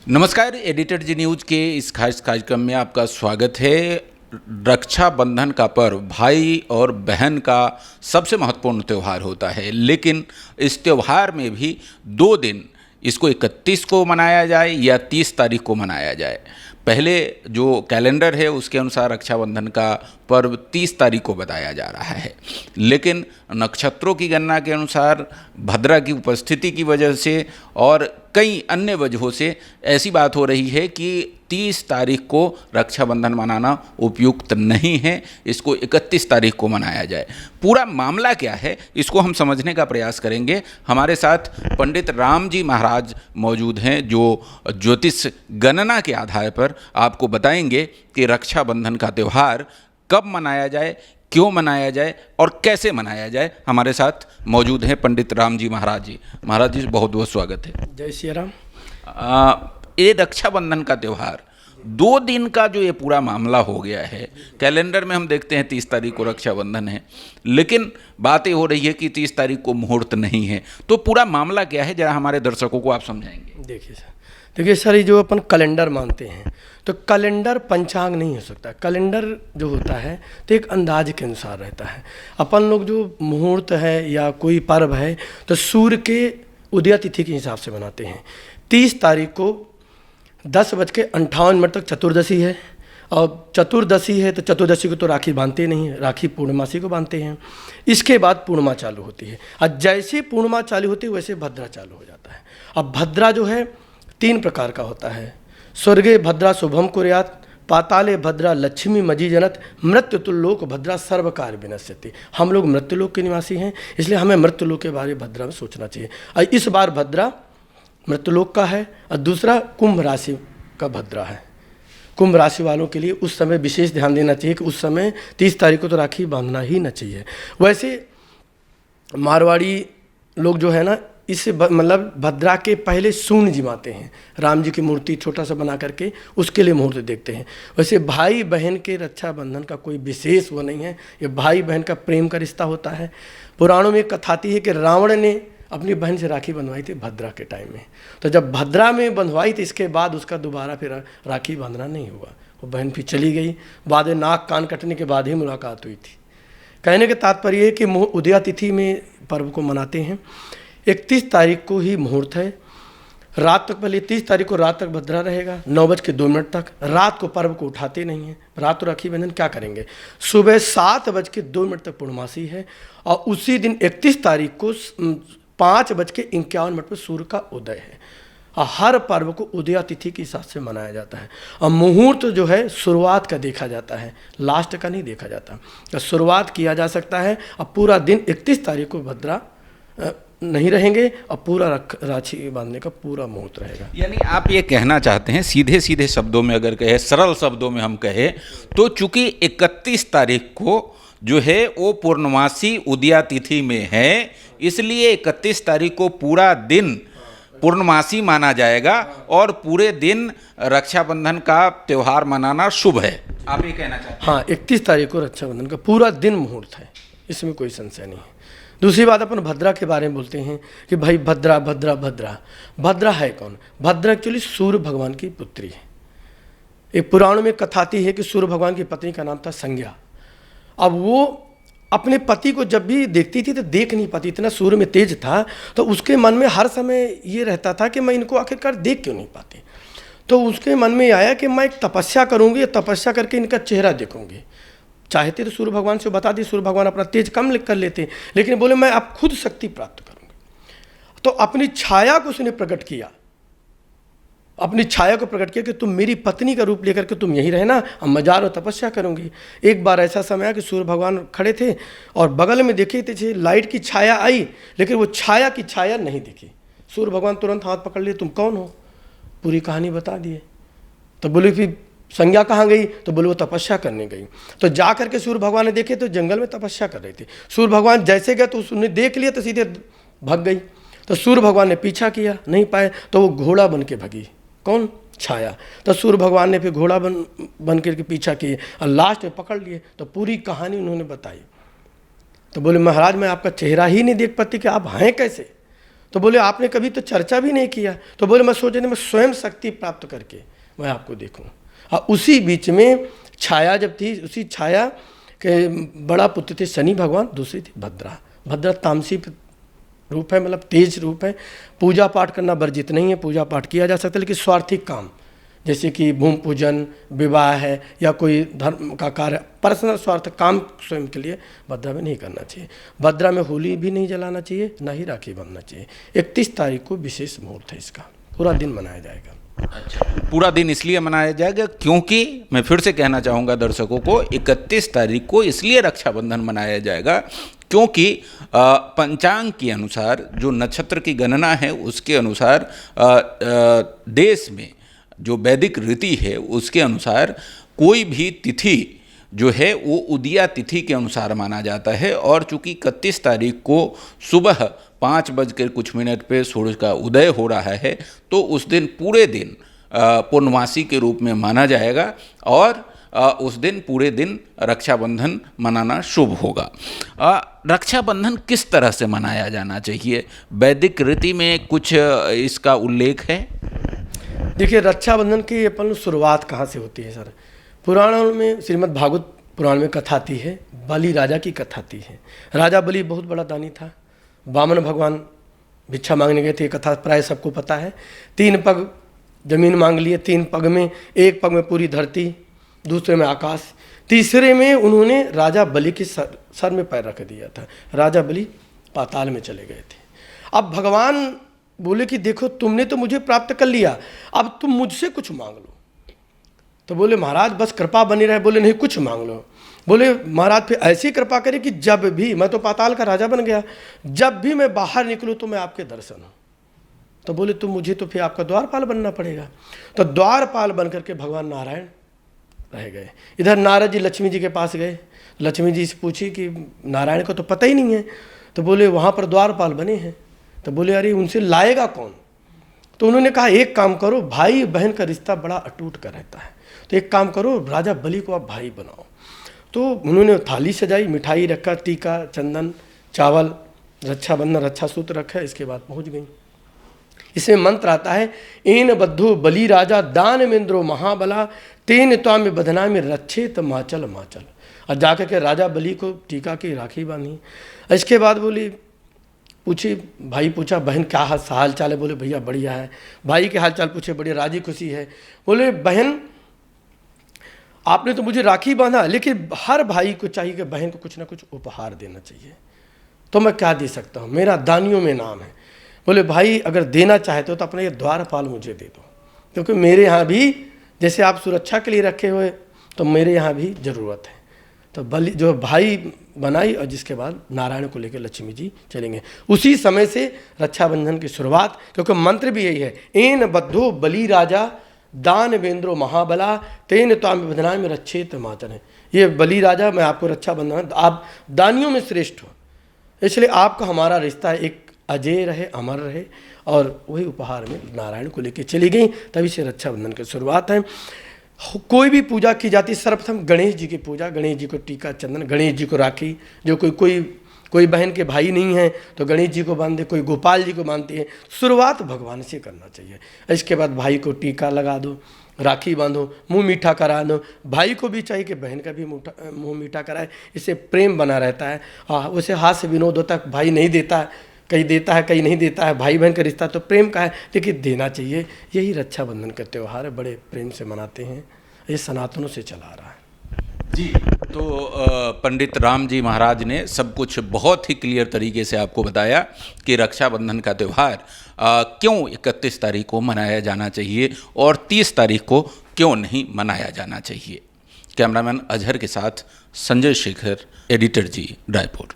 नमस्कार, एडिटर जी न्यूज़ के इस खास कार्यक्रम में आपका स्वागत है। रक्षाबंधन का पर्व भाई और बहन का सबसे महत्वपूर्ण त्यौहार होता है, लेकिन इस त्यौहार में भी 2 दिन, इसको 31 को मनाया जाए या 30 तारीख को मनाया जाए। पहले जो कैलेंडर है उसके अनुसार रक्षाबंधन का पर्व 30 तारीख को बताया जा रहा है, लेकिन नक्षत्रों की गणना के अनुसार भद्रा की उपस्थिति की वजह से और कई अन्य वजहों से ऐसी बात हो रही है कि 30 तारीख को रक्षाबंधन मनाना उपयुक्त नहीं है, इसको 31 तारीख को मनाया जाए। पूरा मामला क्या है, इसको हम समझने का प्रयास करेंगे। हमारे साथ पंडित राम जी महाराज मौजूद हैं, जो ज्योतिष गणना के आधार पर आपको बताएंगे कि रक्षाबंधन का त्यौहार कब मनाया जाए, क्यों मनाया जाए और कैसे मनाया जाए। हमारे साथ मौजूद हैं पंडित राम जी महाराज जी। महाराज जी, बहुत बहुत स्वागत है। जय श्री राम। ये रक्षाबंधन का त्यौहार 2 दिन का जो ये पूरा मामला हो गया है, कैलेंडर में हम देखते हैं 30 तारीख को रक्षाबंधन है, लेकिन बात ये हो रही है कि 30 तारीख को मुहूर्त नहीं है। तो पूरा मामला क्या है, जरा हमारे दर्शकों को आप समझाएंगे। देखिए सर, ये जो अपन कैलेंडर मानते हैं, तो कैलेंडर पंचांग नहीं हो सकता। कैलेंडर जो होता है तो एक अंदाज के अनुसार रहता है। अपन लोग जो मुहूर्त है या कोई पर्व है तो सूर्य के उदय तिथि के हिसाब से बनाते हैं। 30 तारीख को 10:58 तक चतुर्दशी है, और चतुर्दशी है तो चतुर्दशी को तो राखी बांधते नहीं है, राखी पूर्णमासी को बांधते हैं। इसके बाद पूर्णिमा चालू होती है, और जैसे पूर्णिमा चालू होती है वैसे भद्रा चालू हो जाता है। अब भद्रा जो है 3 प्रकार का होता है। स्वर्गे भद्रा शुभम कुर्यात्, पाताले भद्रा लक्ष्मी मजी जनत, मृत्युलोक भद्रा सर्व कार्य विनश्यति। हम लोग मृत्युलोक के निवासी हैं, इसलिए हमें मृत्युलोक के बारे में भद्रा में सोचना चाहिए। और इस बार भद्रा मृत्युलोक का है, और दूसरा कुंभ राशि का भद्रा है। कुंभ राशि वालों के लिए उस समय विशेष ध्यान देना चाहिए कि उस समय 30 तारीख को तो राखी बांधना ही न चाहिए। वैसे मारवाड़ी लोग जो है ना, इससे मतलब भद्रा के पहले सून जिमाते हैं, राम जी की मूर्ति छोटा सा बना करके उसके लिए मुहूर्त देखते हैं। वैसे भाई बहन के रक्षाबंधन का कोई विशेष वो नहीं है, ये भाई बहन का प्रेम का रिश्ता होता है। पुराणों में एक कथा आती है कि रावण ने अपनी बहन से राखी बंधवाई थी भद्रा के टाइम में, तो जब भद्रा में बंधवाई थी इसके बाद उसका दोबारा फिर राखी बांधना नहीं हुआ। वो बहन फिर चली गई, बाद में नाक कान कटने के बाद ही मुलाकात हुई थी। कहने का तात्पर्य है कि उदया तिथि में पर्व को मनाते हैं। 31 तारीख को ही मुहूर्त है, रात तक। पहले 30 तारीख को रात तक भद्रा रहेगा, 9:02 तक। रात को पर्व को उठाते नहीं हैं, रात को राखी बंधन क्या करेंगे। सुबह 7:02 तक पूर्णमासी है, और उसी दिन 31 तारीख को 5:51 पर सूर्य का उदय है। और हर पर्व को उदया तिथि के हिसाब से मनाया जाता है। और मुहूर्त जो है शुरुआत का देखा जाता है, लास्ट का नहीं देखा जाता। तो शुरुआत किया जा सकता है, और पूरा दिन 31 तारीख को भद्रा नहीं रहेंगे, और पूरा राखी बांधने का पूरा मुहूर्त रहेगा। यानी आप ये कहना चाहते हैं, सीधे सीधे शब्दों में अगर कहे, सरल शब्दों में हम कहें तो, चूंकि 31 तारीख को जो है वो पूर्णमासी उदया तिथि में है, इसलिए 31 तारीख को पूरा दिन पूर्णमासी माना जाएगा और पूरे दिन रक्षाबंधन का त्यौहार मनाना शुभ है, आप ये कहना चाहते हैं। हाँ, 31 तारीख को रक्षाबंधन का पूरा दिन मुहूर्त है, इसमें कोई संशय नहीं है। दूसरी बात, अपन भद्रा के बारे में बोलते हैं कि भाई भद्रा भद्रा भद्रा। भद्रा है कौन? भद्रा एक्चुअली सूर्य भगवान की पुत्री है। एक पुराणों में कथा आती है कि सूर्य भगवान की पत्नी का नाम था संज्ञा। अब वो अपने पति को जब भी देखती थी तो देख नहीं पाती, इतना सूर्य में तेज था, तो उसके मन में हर समय ये रहता था कि मैं इनको आखिरकार देख क्यों नहीं पाती। तो उसके मन में आया कि मैं एक तपस्या करूँगी, तपस्या करके इनका चेहरा देखूँगी। चाहते तो सूर्य भगवान से बता दी, सूर्य भगवान अपना तेज कम कर लेते, लेकिन बोले मैं अब खुद शक्ति प्राप्त करूँगी। तो अपनी छाया को उसने प्रकट किया, अपनी छाया को प्रकट किया कि तुम मेरी पत्नी का रूप लेकर के तुम यहीं रहना, अब मैं जा रहा हूँ तपस्या करूँगी। एक बार ऐसा समय आया कि सूर्य भगवान खड़े थे और बगल में देखे थे लाइट की छाया आई, लेकिन वो छाया की छाया नहीं दिखी। सूर्य भगवान तुरंत हाथ पकड़ लिए, तुम कौन हो? पूरी कहानी बता दिए। तो बोले फिर संज्ञा कहाँ गई? तो बोले वो तपस्या करने गई। तो जा करके सूर्य भगवान ने देखे तो जंगल में तपस्या कर रही थी। सूर्य भगवान जैसे गए तो उसने देख लिया तो सीधे भाग गई। तो सूर्य भगवान ने पीछा किया, नहीं पाए, तो वो घोड़ा बन के भगी। कौन? छाया। तो सूर्य भगवान ने फिर घोड़ा बन करके पीछा किए और लास्ट में पकड़ लिए। तो पूरी कहानी उन्होंने बताई। तो बोले महाराज मैं आपका चेहरा ही नहीं देख पाती कि आप हैं कैसे। तो बोले आपने कभी तो चर्चा भी नहीं किया। तो बोले मैं सोच रही मैं स्वयं शक्ति प्राप्त करके मैं आपको देखूं। और उसी बीच में छाया जब थी, उसी छाया के बड़ा पुत्र थे शनि भगवान, दूसरी थी भद्रा। भद्रा तामसी रूप है, मतलब तेज रूप है। पूजा पाठ करना वर्जित नहीं है, पूजा पाठ किया जा सकता है, लेकिन स्वार्थिक काम जैसे कि भूमि पूजन, विवाह है या कोई धर्म का कार्य, पर्सनल स्वार्थ काम स्वयं के लिए भद्रा में नहीं करना चाहिए। भद्रा में होली भी नहीं जलाना चाहिए, ना ही राखी बांधना चाहिए। 31 तारीख को विशेष मुहूर्त है इसका, पूरा दिन मनाया जाएगा। अच्छा, पूरा दिन इसलिए मनाया जाएगा क्योंकि मैं फिर से कहना चाहूँगा दर्शकों को, 31 तारीख को इसलिए रक्षाबंधन मनाया जाएगा क्योंकि पंचांग के अनुसार जो नक्षत्र की गणना है उसके अनुसार देश में जो वैदिक रीति है उसके अनुसार कोई भी तिथि जो है वो उदया तिथि के अनुसार माना जाता है। और चूंकि 31 तारीख को सुबह 5:00 पे सूरज का उदय हो रहा है, तो उस दिन पूरे दिन पूर्णमासी के रूप में माना जाएगा और उस दिन पूरे दिन रक्षाबंधन मनाना शुभ होगा। रक्षाबंधन किस तरह से मनाया जाना चाहिए? वैदिक रीति में कुछ इसका उल्लेख है? देखिए, रक्षाबंधन की अपन शुरुआत कहाँ से होती है सर? पुराणों में, श्रीमद् भागवत पुराण में कथा आती है, बलि राजा की कथा आती है। राजा बलि बहुत बड़ा दानी था। वामन भगवान भिक्षा मांगने गए थे, कथा प्राय सबको पता है। 3 पग जमीन मांग लिए, 3 पग में, एक पग में पूरी धरती, दूसरे में आकाश, तीसरे में उन्होंने राजा बलि के सर में पैर रख दिया था। राजा बलि पाताल में चले गए थे। अब भगवान बोले कि देखो तुमने तो मुझे प्राप्त कर लिया, अब तुम मुझसे कुछ मांग लो। तो बोले महाराज बस कृपा बनी रहे। बोले नहीं, कुछ मांग लो। बोले महाराज फिर ऐसी कृपा करें कि जब भी, मैं तो पाताल का राजा बन गया, जब भी मैं बाहर निकलूँ तो मैं आपके दर्शन हूँ। तो बोले तो मुझे तो फिर आपका द्वारपाल बनना पड़ेगा। तो द्वारपाल बन करके भगवान नारायण रह गए। इधर नारद जी लक्ष्मी जी के पास गए। लक्ष्मी जी से पूछी कि नारायण को तो पता ही नहीं है। तो बोले वहाँ पर द्वारपाल बने हैं। तो बोले अरे उनसे लाएगा कौन? तो उन्होंने कहा एक काम करो, भाई बहन का रिश्ता बड़ा अटूट का रहता है, तो एक काम करो, राजा बलि को आप भाई बनाओ। तो उन्होंने थाली सजाई, मिठाई रखा, टीका, चंदन, चावल, रक्षाबंधन, रक्षा सूत्र रखा। इसके बाद पहुँच गई। इसमें मंत्र आता है, एन बद्धो बलि राजा दान मेंद्रो महाबला तेन त्वाम बधना में रक्षेत माचल माचल। और जाकर के राजा बलि को टीका की राखी बांधी। इसके बाद बोली, पूछी, भाई पूछा बहन क्या हाल चाल है? बोले भैया बढ़िया है। भाई के हाल चाल पूछे, बड़ी राजी खुशी है। बोले बहन आपने तो मुझे राखी बांधा, लेकिन हर भाई को चाहिए कि बहन को कुछ ना कुछ उपहार देना चाहिए। तो मैं क्या दे सकता हूँ? मेरा दानियों में नाम है। बोले भाई अगर देना चाहते हो तो अपना ये द्वारपाल मुझे दे दो, क्योंकि मेरे यहाँ भी जैसे आप सुरक्षा के लिए रखे हुए, तो मेरे यहाँ भी ज़रूरत है। तो बलि जो भाई बनाई, और जिसके बाद नारायण को लेकर लक्ष्मी जी चलेंगे। उसी समय से रक्षाबंधन की शुरुआत, क्योंकि मंत्र भी यही है, एन बद्धो बलि राजा दान वेंद्रो महाबला तेन त्वाम बधना में रक्षेत माचन है। ये बलि राजा, मैं आपको रक्षाबंधन, आप दानियों में श्रेष्ठ हो, इसलिए आपका हमारा रिश्ता एक अजय रहे, अमर रहे। और वही उपहार में नारायण को लेकर चली गई। तभी से रक्षाबंधन की शुरुआत है। कोई भी पूजा की जाती है, सर्वप्रथम गणेश जी की पूजा, गणेश जी को टीका चंदन, गणेश जी को राखी। जो कोई बहन के भाई नहीं है तो गणेश जी को बांधे, कोई गोपाल जी को बांधती है। शुरुआत भगवान से करना चाहिए। इसके बाद भाई को टीका लगा दो, राखी बांधो, मुंह मीठा करा दो। भाई को भी चाहिए कि बहन का भी मुंह मीठा कराए, इससे प्रेम बना रहता है। हाँ, उसे हास्य विनोद होता है, भाई नहीं देता है, कहीं देता है कहीं नहीं देता है। भाई बहन का रिश्ता तो प्रेम का है, लेकिन देना चाहिए। यही रक्षाबंधन का त्यौहार है, बड़े प्रेम से मनाते हैं, ये सनातनों से चला आ रहा है जी। तो पंडित राम जी महाराज ने सब कुछ बहुत ही क्लियर तरीके से आपको बताया कि रक्षाबंधन का त्यौहार क्यों 31 तारीख को मनाया जाना चाहिए और 30 तारीख को क्यों नहीं मनाया जाना चाहिए। कैमरामैन अजहर के साथ संजय शेखर, एडिटर जी, रायपुर।